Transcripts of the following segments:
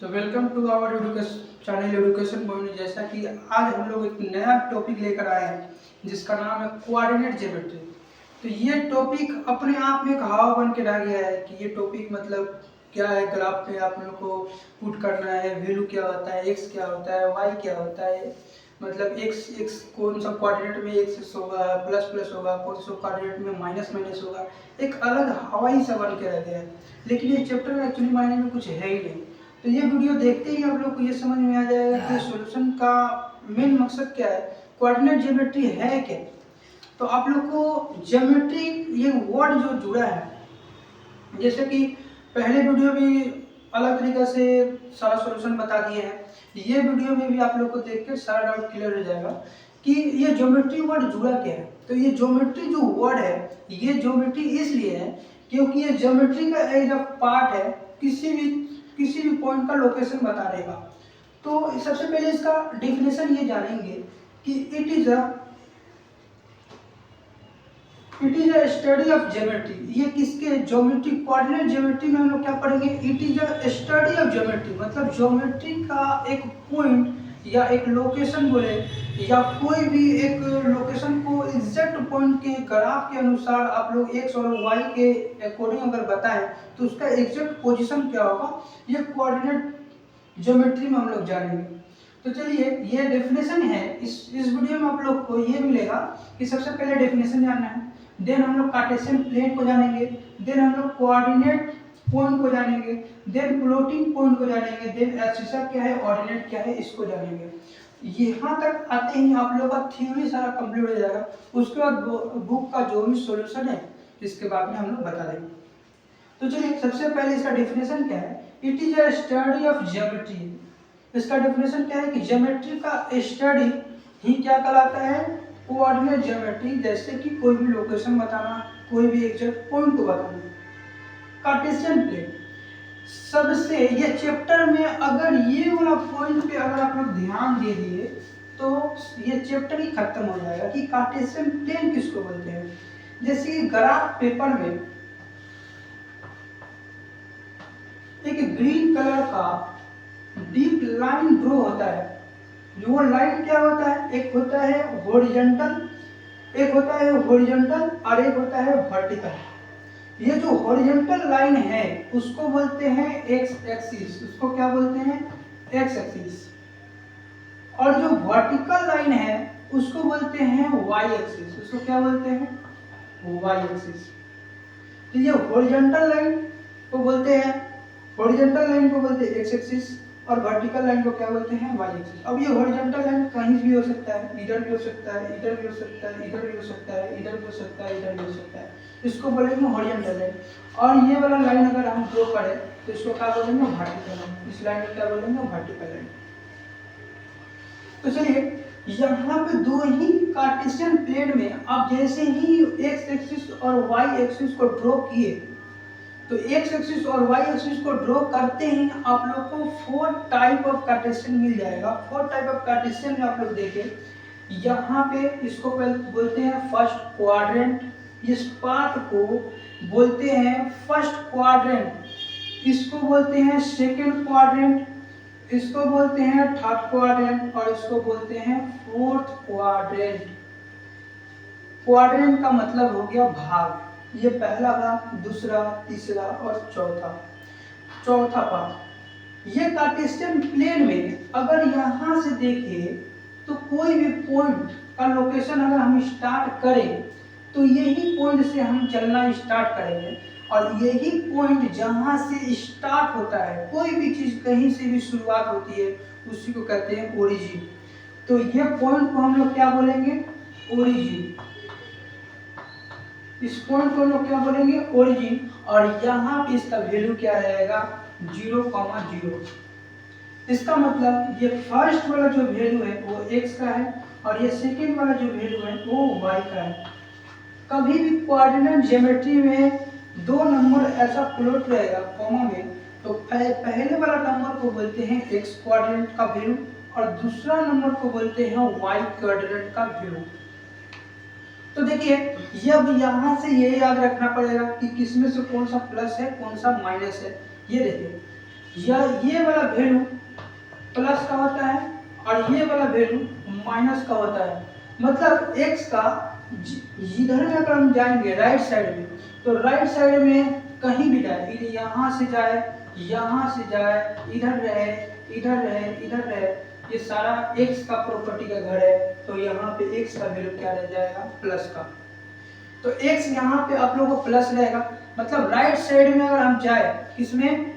तो welcome to our education channel education point. जैसा कि आज हम लोग एक नया टॉपिक लेकर आए हैं जिसका नाम है कोऑर्डिनेट ज्योमेट्री। तो ये टॉपिक अपने आप में एक हवा बन के रह गया है कि ये टॉपिक मतलब क्या है। ग्राफ पे आप लोग को पुट करना है, वैल्यू क्या होता है, एक्स क्या होता है, वाई क्या होता है, मतलब एक्स एक्स कौन सा कोऑर्डिनेट में एक्स होगा, प्लस प्लस होगा, कौन सा कोऑर्डिनेट में माइनस माइनस होगा। एक अलग हवाई सा बन के रह गया है, लेकिन ये चैप्टर में एक्चुअली मायने में कुछ है ही नहीं। तो ये वीडियो देखते ही आप लोग को ये समझ में आ जाएगा कि सॉल्यूशन का मेन मकसद क्या है, कोऑर्डिनेट ज्योमेट्री है क्या। तो आप लोग को ज्योमेट्री ये वर्ड जो जुड़ा है, जैसे कि पहले वीडियो भी अलग तरीके से सारा सॉल्यूशन बता दिए हैं, ये वीडियो में भी आप लोग को देख के सारा डाउट क्लियर हो जाएगा कि ये ज्योमेट्री वर्ड जुड़ा क्या है। तो ये ज्योमेट्री जो वर्ड है, ये ज्योमेट्री इसलिए है क्योंकि ये ज्योमेट्री का एक पार्ट है, किसी भी पॉइंट का लोकेशन बता देगा। तो सबसे पहले इसका डेफिनेशन ये जानेंगे कि it is a study of geometry. ये किसके ज्योमेट्री, कोऑर्डिनेट ज्योमेट्री में हम लोग क्या पढ़ेंगे, it is a study of geometry. मतलब ज्योमेट्री का एक पॉइंट या एक लोकेशन बोले, या कोई भी एक लोकेशन को एग्जैक्ट पॉइंट के ग्राफ के अनुसार आप लोग एक्स और वाई के अकॉर्डिंग अगर बताएं तो उसका एग्जैक्ट पोजीशन क्या होगा, ये कोऑर्डिनेट ज्योमेट्री में हम लोग जानेंगे। तो चलिए, ये डेफिनेशन है। इस वीडियो में आप लोग को ये मिलेगा कि सबसे पहले डेफिनेशन जानना है, देन हम लोग कार्टेशियन प्लेन को जानेंगे, देन हम लोग कोऑर्डिनेट पॉइंट को जानेंगे, देन फ्लोटिंग पॉइंट को जानेंगे, देन एब्सिसा क्या है, ऑर्डिनेट क्या है, इसको जानेंगे। यहाँ तक आते ही आप लोगों का थ्योरी सारा कंप्लीट हो जाएगा। उसके बाद बुक का जो भी सॉल्यूशन है इसके बाद में हम लोग बता देंगे। तो चलिए, सबसे पहले इसका डेफिनेशन क्या है, it is a study of geometry. इसका डेफिनेशन क्या है कि ज्योमेट्री का स्टडी ही क्या कहलाता है, कोऑर्डिनेट ज्योमेट्री। जैसे कि कोई भी लोकेशन बताना, कोई भी एग्जैक्ट पॉइंट को बताना। कार्टेशियन प्लेन, सबसे ये चैप्टर में अगर ये वाला पॉइंट पे अगर आप लोग ध्यान दे दिए तो ये चैप्टर ही खत्म हो जाएगा कि कार्टेशियन प्लेन किसको बोलते हैं। जैसे कि ग्राफ पेपर में एक ग्रीन कलर का डीप लाइन ड्रॉ होता है। वो लाइन क्या होता है, एक होता है हॉरिजॉन्टल, एक होता है हॉरिजॉन्टल और एक होता है वर्टिकल। ये जो हॉरिजॉन्टल लाइन है उसको बोलते हैं एक्स एक्सिस, उसको क्या बोलते हैं, एक्स एक्सिस। और जो वर्टिकल लाइन है उसको बोलते हैं वाई एक्सिस, उसको क्या बोलते हैं, वाई एक्सिस। तो ये हॉरिजॉन्टल लाइन को बोलते हैं, हॉरिजॉन्टल लाइन को बोलते हैं एक्स एक्सिस, और वर्टिकल लाइन को क्या बोलते हैं, वाई एक्सिस। अब ये हॉरिजॉन्टल लाइन कहीं भी हो सकता है, इधर भी हो सकता है, इधर भी हो सकता है, इधर भी हो सकता है, इधर भी हो सकता है, इधर भी हो सकता है, इसको बोलेंगे हॉरिजॉन्टल लाइन। और ये वाला लाइन अगर हम ड्रॉ करें तो इसको क्या बोलेंगे, वर्टिकल लाइन। इस लाइन को क्या बोलेंगे, वर्टिकल लाइन। तो चलिए, यहाँ पे दो ही कार्टेशियन प्लेन में आप जैसे ही एक्स एक्सिस और वाई एक्सिस को ड्रॉ किए तो एक्स एक्सिस और वाई एक्सिस को ड्रॉ करते ही आप लोग को 4 टाइप ऑफ कार्टेशियन मिल जाएगा। 4 टाइप ऑफ कार्टेशियन में आप लोग देखें, यहाँ पे इसको बोलते हैं फर्स्ट क्वाड्रेंट, इस पार्ट को बोलते हैं फर्स्ट क्वाड्रेंट, इसको बोलते हैं सेकंड क्वाड्रेंट, इसको बोलते हैं थर्ड क्वाड्रेंट और इसको बोलते हैं फोर्थ क्वाड्रेंट। क्वाड्रेंट का मतलब हो गया भाग, ये पहला भाग, दूसरा, तीसरा और चौथा पार्ट। ये कार्टेशियन प्लेन में अगर यहाँ से देखें तो कोई भी पॉइंट का लोकेशन अगर हम स्टार्ट करें तो यही पॉइंट से हम चलना स्टार्ट करेंगे, और यही पॉइंट जहाँ से स्टार्ट होता है, कोई भी चीज़ कहीं से भी शुरुआत होती है उसी को कहते हैं ओरिजिन। तो ये पॉइंट को हम लोग क्या बोलेंगे, ओरिजिन। इस पॉइंट को हम लोग क्या बोलेंगे, ओरिजिन। और यहाँ पे इसका वैल्यू क्या रहेगा, 0,0। इसका मतलब ये फर्स्ट वाला जो वैल्यू है वो x का है और ये सेकंड वाला जो वैल्यू है वो y का है। कभी भी कोऑर्डिनेट ज्योमेट्री में 2 नंबर ऐसा प्लॉट रहेगा कॉमा में, तो पहले वाला नंबर को बोलते हैं x क्वाड्रेंट का वैल्यू और दूसरा नंबर को बोलते हैं y क्वाड्रेंट का वैल्यू। तो देखिए, अब यहाँ से ये याद रखना पड़ेगा कि किसमें से कौन सा प्लस है, कौन सा माइनस है। ये देखिए, ये वाला वैल्यू प्लस का होता है और ये वाला वैल्यू माइनस का होता है। मतलब x का इधर में अगर हम जाएंगे राइट साइड में, तो राइट साइड में कहीं भी जाए, यहाँ से जाए, यहाँ से जाए, इधर रहे, इधर रहे, इधर रहे, ये सारा x का प्रॉपर्टी का घर है। तो यहाँ पे x का वैल्यू क्या रह जाएगा? प्लस का। तो x यहाँ पे आप लोगों को प्लस रहेगा। मतलब राइट साइड में अगर हम जाए, किसमें?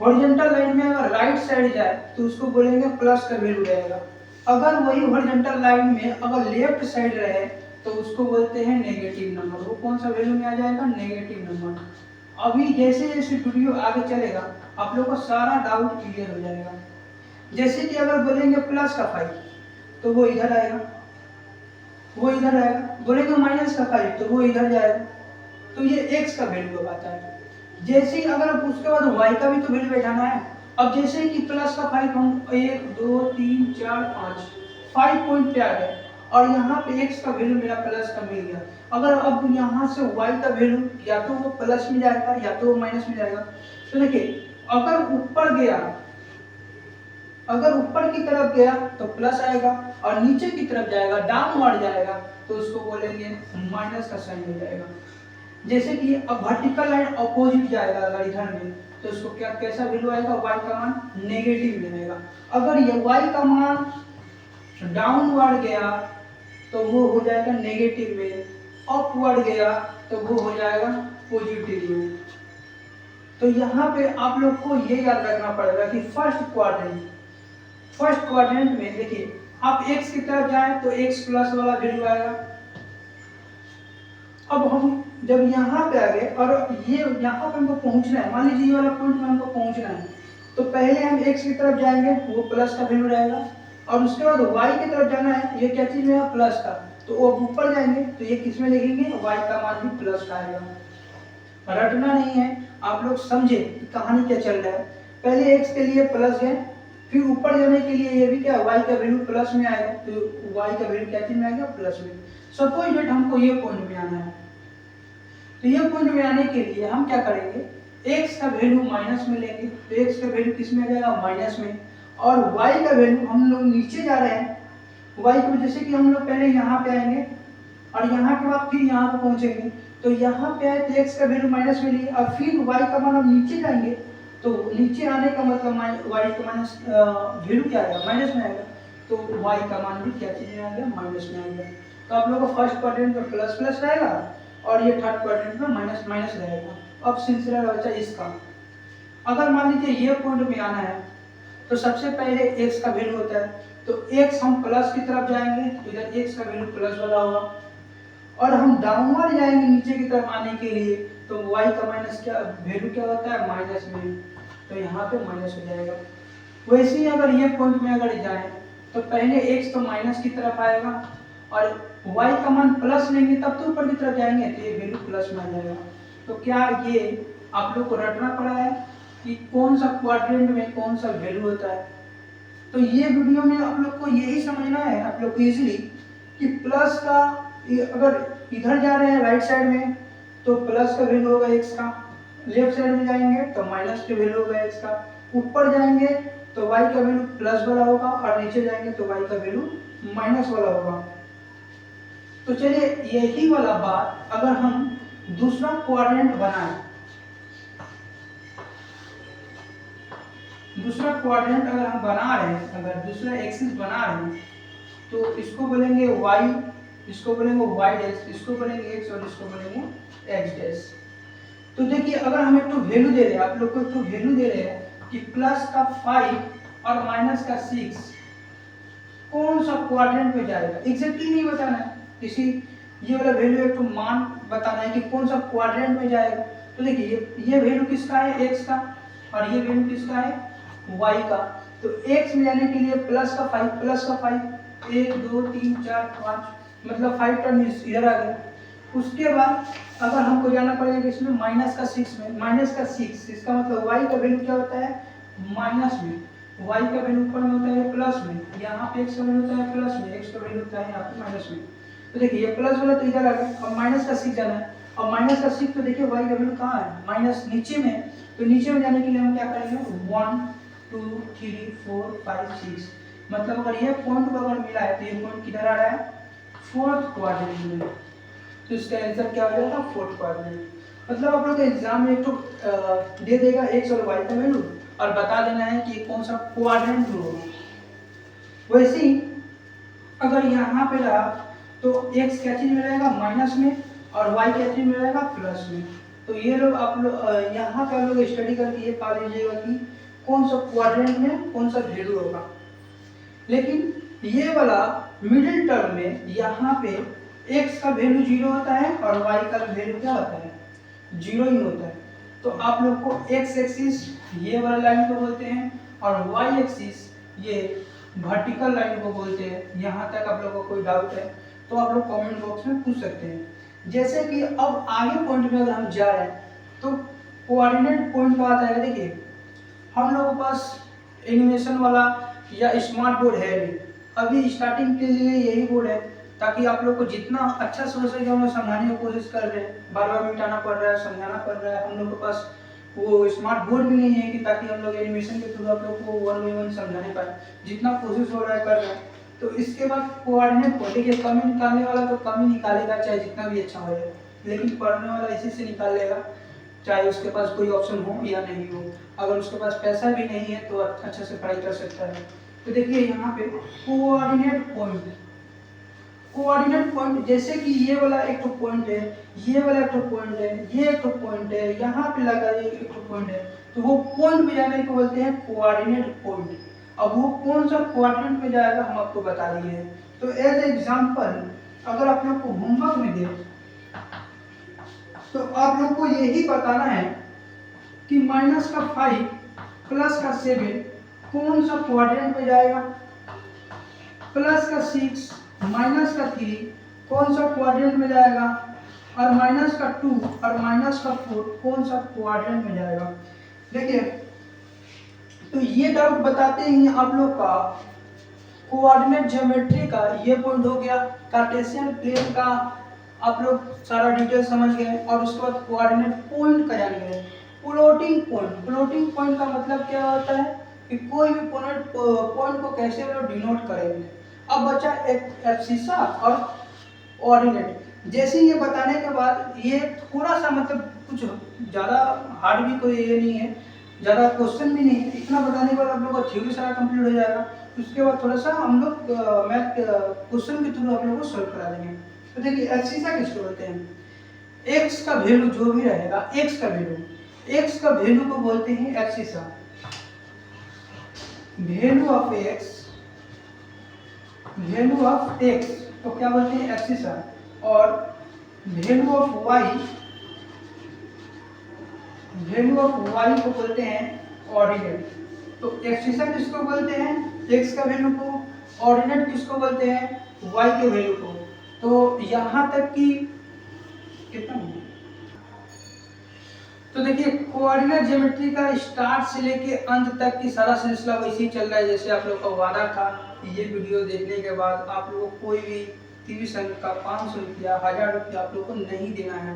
हॉरिजॉन्टल लाइन में अगर राइट साइड जाए तो उसको बोलेंगे प्लस का वैल्यू रहेगा। अगर वही हॉरिजॉन्टल लाइन में अगर लेफ्ट साइड रहे तो उसको बोलते हैं नेगेटिव नंबर। वो कौन सा वैल्यू में आ जाएगा? Negative number. अभी जैसे जैसे वीडियो आगे चलेगा आप लोगों को सारा डाउट क्लियर हो जाएगा। जैसे कि अगर बोलेंगे प्लस का 5 तो वो इधर आएगा, वो इधर आएगा। बोलेंगे माइनस का 5 तो वो इधर जाएगा। तो ये x का वैल्यू आता है। जैसे ही अगर उसके बाद y का भी तो वैल्यू बैठाना है। अब जैसे कि प्लस का 5 हम 1 2 3 4 5 पॉइंट पे आ गए और यहाँ पे x का वैल्यू मेरा प्लस का मिल गया। अगर अब यहाँ से y का वैल्यू या तो वो प्लस में जाएगा या तो वो माइनस में जाएगा। तो देखिए अगर ऊपर गया, अगर ऊपर की तरफ गया तो प्लस आएगा और नीचे की तरफ जाएगा, डाउनवर्ड जाएगा तो उसको बोलेंगे माइनस का साइन हो जाएगा। जैसे कि अब वर्टिकल लाइन अपोजिट जाएगा अगर इधर में तो उसको क्या कैसा वैल्यू आएगा? y का मान नेगेटिव में आएगा। अगर ये y का मान डाउनवर्ड गया तो वो हो जाएगा नेगेटिव में, अपवर्ड गया तो वो हो जाएगा पॉजिटिव में। तो यहाँ पे आप लोग को ये याद रखना पड़ेगा कि फर्स्ट क्वाड्रेंट में देखिए आप x की तरफ जाए तो x प्लस वाला वैल्यू आएगा। अब हम जब यहाँ पे आ गए और ये यहाँ पे हमको पहुँचना है, मान लीजिए ये वाला पॉइंट में हमको पहुँचना है, तो पहले हम x की तरफ जाएंगे वो प्लस का वैल्यू रहेगा और उसके बाद y की तरफ जाना है, ये क्या चीज़ में है? प्लस का। तो वो ऊपर जाएंगे तो ये किस में लिखेंगे? y का मान भी प्लस का आएगा। रटना नहीं है, आप लोग समझे कि कहानी क्या चल रहा है। पहले x के लिए प्लस है, फिर ऊपर जाने के लिए ये भी क्या y का वैल्यू प्लस में आएगा। तो y का वैल्यू क्या चीज में आएगा? प्लस में। सपोज दैट हमको ये पॉइंट में आना है, तो ये पॉइंट में आने के लिए हम क्या करेंगे? x का वैल्यू माइनस में लेंगे तो x का वैल्यू किस में आ जाएगा? माइनस में। और y का वैल्यू हम लोग नीचे जा रहे हैं, y को जैसे कि हम लोग पहले यहाँ पे आएंगे और यहाँ के बाद फिर यहाँ पे पहुँचेंगे, तो यहाँ पे आए तो x का वैल्यू माइनस में लिए और फिर y का मान हम नीचे जाएंगे तो नीचे आने का मतलब y का माइनस वैल्यू क्या आएगा? माइनस में आएगा। तो y का मान भी क्या चीज में आ गया? माइनस में आ गया। तो आप लोगों को फर्स्ट क्वाड्रेंट में प्लस प्लस रहेगा और ये थर्ड क्वाड्रेंट में माइनस माइनस रहेगा। अब सिलसिला बचा इसका। अगर मान लीजिए ये पॉइंट में आना है तो सबसे पहले x का वैल्यू होता है, तो x हम प्लस की तरफ जाएंगे तो इधर x का वैल्यू प्लस वाला होगा और हम डाउनवर्ड जाएंगे नीचे की तरफ आने के लिए तो y का माइनस क्या वैल्यू क्या होता है? माइनस में। तो यहाँ पे माइनस हो जाएगा। वैसे ही अगर ये पॉइंट में अगर जाए तो पहले x तो माइनस की तरफ आएगा और y का मान प्लस लेंगे तब तो ऊपर की तरफ जाएंगे तो ये वैल्यू प्लस में आ जाएगा। तो क्या ये आप लोग को रटना पड़ा है कि कौन सा क्वाड्रेंट में कौन सा वैल्यू होता है? तो ये वीडियो में आप लोग को यही समझना है आप लोग को इजीली कि प्लस का अगर इधर जा रहे हैं राइट साइड में तो प्लस का वैल्यू होगा x का, लेफ्ट साइड में जाएंगे तो माइनस का वैल्यू होगा x का, ऊपर जाएंगे तो y का वैल्यू प्लस वाला होगा और नीचे जाएंगे तो y का वैल्यू माइनस वाला होगा। तो चलिए यही वाला बात अगर हम दूसरा क्वाड्रेंट बनाएं, दूसरा क्वाड्रेंट अगर हम बना रहे हैं, अगर दूसरा एक्सिस बना रहे हैं तो इसको बोलेंगे y, इसको बोलेंगे y डैश, इसको बोलेंगे x और इसको बोलेंगे x डैश। तो देखिए अगर हम एक तो वैल्यू दे रहे हैं, आप लोग को एक तो वैल्यू दे रहे हैं कि प्लस का 5 और माइनस का 6 कौन सा क्वाड्रेंट में जाएगा, एग्जैक्टली नहीं बताना है, किसी ये वाला वैल्यू एक तो मान बताना है कि कौन सा क्वाड्रेंट में जाएगा। तो देखिए ये वैल्यू किसका है? x का, और ये वैल्यू किसका है? y का। तो x में जाने के लिए प्लस का 5, प्लस का 5 1 2 3 4 5 मतलब 5 टर्म इधर आ गया। उसके बाद अगर हमको जाना पड़ेगा इसमें माइनस का 6 में, माइनस का 6 इसका मतलब y का वैल्यू क्या होता है? माइनस में। y का वैल्यू ऊपर में होता है प्लस में, यहाँ पे x का वैल्यू होता है प्लस में, x का वैल्यू होता है यहाँ पे माइनस में। तो देखिए ये प्लस वाला तो इधर आ गया, अब माइनस का 6 जाना है और माइनस का 6 तो देखिए वाई का वैल्यू कहाँ है, माइनस नीचे में, तो नीचे में जाने के लिए हम क्या करेंगे 1 2 3 4 5 6, मतलब अगर ये पॉइंट को अगर मिला है तो ये पॉइंट किधर आ रहा है, फोर्थ क्वाड्रेंट में, तो इसका आंसर क्या हो जाएगा, फोर्थ क्वाड्रेंट। मतलब आप लोग एग्जाम में एक तो दे देगा एक्स और वाई का वैल्यू और बता देना है कि कौन सा क्वाड्रेंट में होगा। वैसे ही अगर यहाँ पे रहा तो एक्स क्या चीज में रहेगा, माइनस में, और वाई क्या चीज में रहेगा, प्लस में। तो ये लोग आप लोग यहाँ का लोग स्टडी करके ये पा लीजिएगा कि कौन सा क्वाड्रेंट में कौन सा वैल्यू होगा। लेकिन ये वाला मिडिल टर्म में यहाँ पे x का वैल्यू 0 होता है और y का वैल्यू क्या होता है, 0 ही होता है। तो आप लोग को x एक्सिस ये वाला लाइन को बोलते हैं और y एक्सिस ये वर्टिकल लाइन को बोलते हैं। यहाँ तक आप लोगों को कोई डाउट है तो आप लोग कमेंट बॉक्स में पूछ सकते हैं। जैसे कि अब आगे पॉइंट में अगर हम जा रहे हैं तो कोऑर्डिनेट पॉइंट का आता है। देखिए हम लोगों के पास एनिमेशन वाला या स्मार्ट बोर्ड है नहीं, अभी स्टार्टिंग के लिए यही बोर्ड है ताकि आप लोग को जितना अच्छा से हो सके हम लोग समझाने की कोशिश कर रहे हैं। बार बार मिटाना पड़ रहा है, समझाना पड़ रहा है। हम लोग के पास वो स्मार्ट बोर्ड भी नहीं है कि ताकि हम लोग एनिमेशन के थ्रू आप लोग को वन बाई वन समझाने पाए। जितना कोशिश हो रहा है कर रहे हैं। तो इसके बाद कोऑर्डिनेट पॉइंट, देखिए कमी निकालने वाला तो कमी निकालेगा चाहे जितना भी अच्छा हो जाए, लेकिन पढ़ने वाला इसी से निकाल लेगा चाहे उसके पास कोई ऑप्शन हो या नहीं हो। अगर उसके पास पैसा भी नहीं है तो अच्छा से पढ़ाई कर सकता है। तो देखिए यहाँ पे कोऑर्डिनेट पॉइंट, कोऑर्डिनेट पॉइंट जैसे कि ये वाला एक तो पॉइंट है, ये वाला एक तो पॉइंट है, ये एक तो पॉइंट है, यहाँ पे लगा ये एक तो पॉइंट है, तो वो पॉइंट पे जाने को बोलते हैं कोऑर्डिनेट पॉइंट। अब वो कौन सा क्वाड्रेंट में जाएगा हम आपको बता दिए हैं। तो एज एग्जांपल अगर आप लोग को होमवर्क में दे तो आप लोग को यही बताना है कि माइनस का 5 प्लस का 7 कौन सा क्वाड्रेंट में जाएगा, प्लस का 6 माइनस का 3 कौन सा क्वाड्रेंट में जाएगा, और माइनस का 2 और माइनस का 4 कौन सा क्वाड्रेंट में जाएगा। देखिए तो ये डाउट बताते ही आप लोग का कोऑर्डिनेट ज्योमेट्री का ये पॉइंट हो गया, कार्टेशियन प्लेन का आप लोग सारा डिटेल समझ गए, और उसके बाद कोऑर्डिनेट पॉइंट का जान गए। फ्लोटिंग पॉइंट, फ्लोटिंग पॉइंट का मतलब क्या होता है कि कोई भी पॉइंट को कैसे वो डिनोट करेंगे। अब बचा एब्सिसा और ऑर्डिनेट। जैसे ये बताने के बाद ये थोड़ा सा मतलब कुछ ज़्यादा हार्ड भी कोई ये नहीं है, ज़्यादा क्वेश्चन भी नहीं है। इतना बताने के बाद आप लोग का थ्योरी सारा कंप्लीट हो जाएगा। उसके बाद थोड़ा सा हम लोग मैथ क्वेश्चन के थ्रू आप लोगों को सॉल्व करा देंगे। तो देखिए एब्सिसा किसको बोलते हैं, एक्स का वैल्यू जो भी रहेगा, एक्स का वैल्यू को बोलते हैं एब्सिसा। वैल्यू ऑफ एक्स तो क्या बोलते हैं एब्सिसा, और वैल्यू ऑफ वाई को बोलते हैं ऑर्डिनेट। तो एब्सिसा किसको बोलते हैं, एक्स का वैल्यू को, ऑर्डिनेट किसको बोलते हैं, वाई के वैल्यू को। तो यहाँ तक कि कितना, तो देखिए कोऑर्डिनेट ज्योमेट्री का स्टार्ट से लेके अंत तक की सारा सिलसिला वैसे ही चल रहा है जैसे आप लोग का वादा था। ये वीडियो देखने के बाद आप लोगों को कोई भी ट्यूशन का 500 रुपया 1000 रुपया आप लोग को नहीं देना है।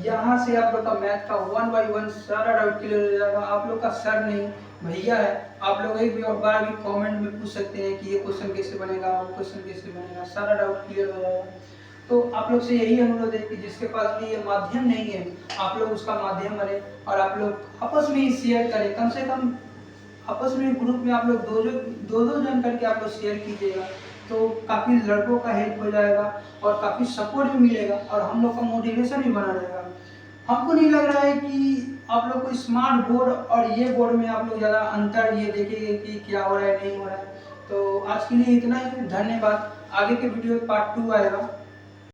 यहाँ से आप लोग का मैथ का 1 बाई 1 सारा डाउट क्लियर हो जाएगा। आप लोग का सर नहीं भैया है। आप लोग एक बार भी कमेंट में पूछ सकते हैं कि ये क्वेश्चन कैसे बनेगा, वो क्वेश्चन कैसे बनेगा, सारा डाउट क्लियर हो जाएगा। तो आप लोग से यही अनुरोध है कि जिसके पास भी ये माध्यम नहीं है आप लोग उसका माध्यम बने, और आप लोग आपस में ही शेयर करें। कम से कम आपस में ग्रुप में आप लोग दो जन करके आप लोग शेयर कीजिएगा, तो काफ़ी लड़कों का हेल्प हो जाएगा और काफ़ी सपोर्ट भी मिलेगा और हम लोग का मोटिवेशन भी बना रहेगा। हमको नहीं लग रहा है कि आप लोग को स्मार्ट बोर्ड और ये बोर्ड में आप लोग ज़्यादा अंतर ये देखेंगे कि क्या हो रहा है नहीं हो रहा है। तो आज के लिए इतना ही, धन्यवाद। आगे के वीडियो पार्ट 2 आएगा।